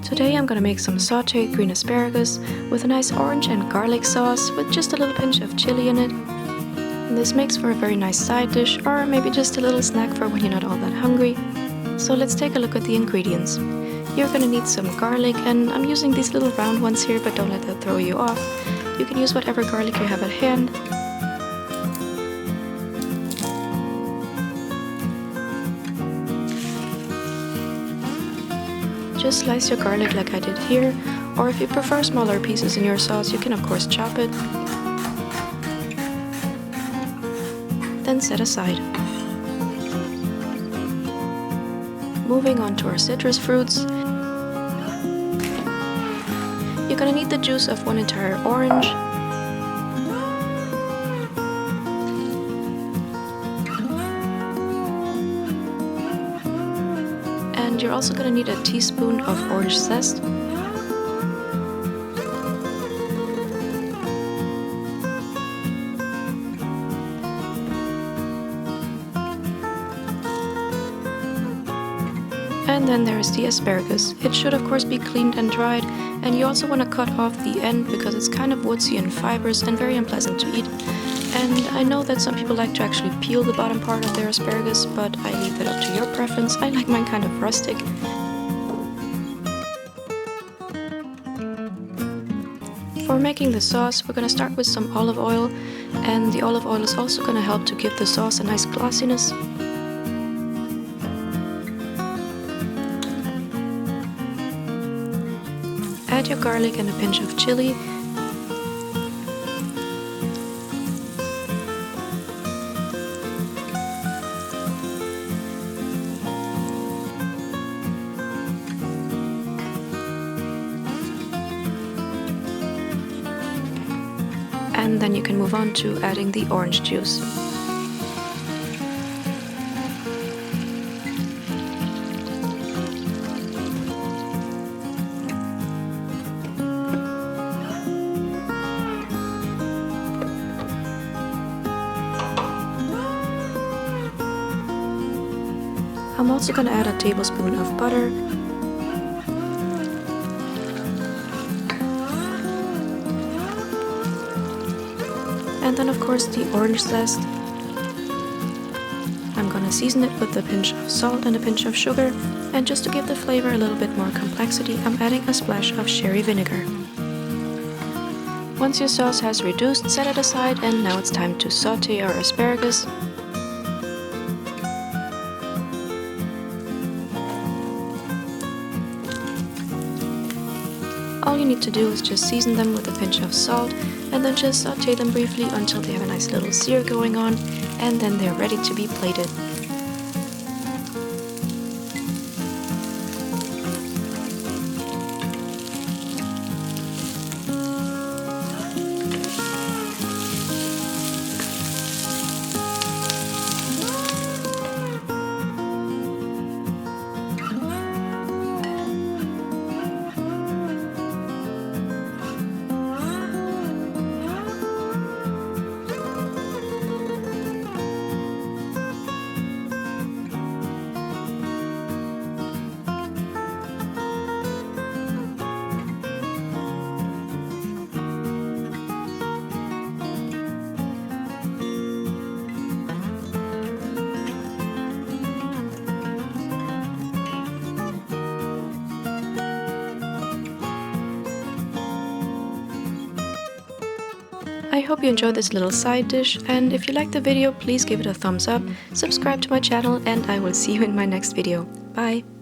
Today I'm gonna make some sautéed green asparagus with a nice orange and garlic sauce with just a little pinch of chili in it. And this makes for a very nice side dish, or maybe just a little snack for when you're not all that hungry. So let's take a look at the ingredients. You're gonna need some garlic, and I'm using these little round ones here, but don't let that throw you off. You can use whatever garlic you have at hand. Just slice your garlic like I did here, or if you prefer smaller pieces in your sauce, you can of course chop it. Then set aside. Moving on to our citrus fruits. You're gonna need the juice of one entire orange, and you're also gonna need a teaspoon of orange zest. And then there is the asparagus. It should of course be cleaned and dried, and you also want to cut off the end because it's kind of woodsy and fibrous and very unpleasant to eat. And I know that some people like to actually peel the bottom part of their asparagus, but I leave that up to your preference. I like mine kind of rustic. For making the sauce, we're going to start with some olive oil, and the olive oil is also going to help to give the sauce a nice glossiness. Add your garlic and a pinch of chili. And then you can move on to adding the orange juice. I'm also going to add a tablespoon of butter. And then of course the orange zest. I'm going to season it with a pinch of salt and a pinch of sugar. And just to give the flavor a little bit more complexity, I'm adding a splash of sherry vinegar. Once your sauce has reduced, set it aside, and now it's time to saute our asparagus. All you need to do is just season them with a pinch of salt, and then just saute them briefly until they have a nice little sear going on, and then they're ready to be plated. I hope you enjoyed this little side dish, and if you liked the video, please give it a thumbs up, subscribe to my channel, and I will see you in my next video. Bye!